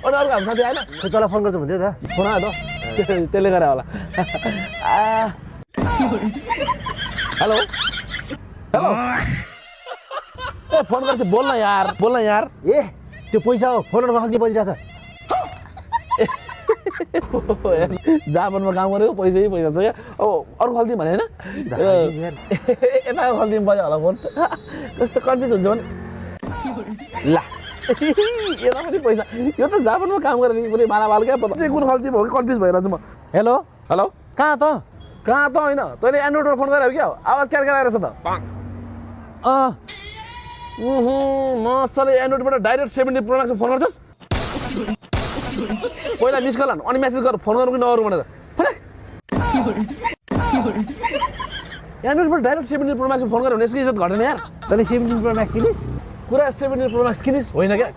अनि अर्को हाम्रो साथी आएन खै तँलाई फोन गर्छु भन्थ्यो त फोन आयो त त्यसले गरे होला हेलो हेलो ए फोन गर्छ बोल्न यार ए त्यो पैसा हो फोनहरु नखल्ने बजिरहेछ जापानमा काम गरेको पैसा छ क्या अब अरू खल्थ्यौँ भने होइन यता खल्थ्यौँ बज्यो होला फोन कस्तो कन्फ्युज हुन्छ भने ला यता पनि पैसा यो त जापानमा काम गरेको कुनै मालावाल क्या चाहिँ कुन खल्थ्यौँ हो कि कन्फ्युज भइरहेको छु म हेलो हेलो कहाँ त होइन तैँले एन्ड्रोइडमा फोन गरेको क्या आवाज क्यार आइरहेछ त मसले एन्ड्रोइडबाट डाइरेक्ट 17 प्रो म्याक्समा फोन गर्छस् पहिला मिस कल अनि मेसेज गर फोन गर्नु कि नगरौँ भनेर एन्ड्रोइडबाट डाइरेक्ट 17 प्रो म्याक्समा फोन गर्यो भने यसको इज्जत घटेन यार तैँले 17 प्रो म्याक्स किनिस् कुरा 17 प्रो म्याक्स किनिस् होइन क्या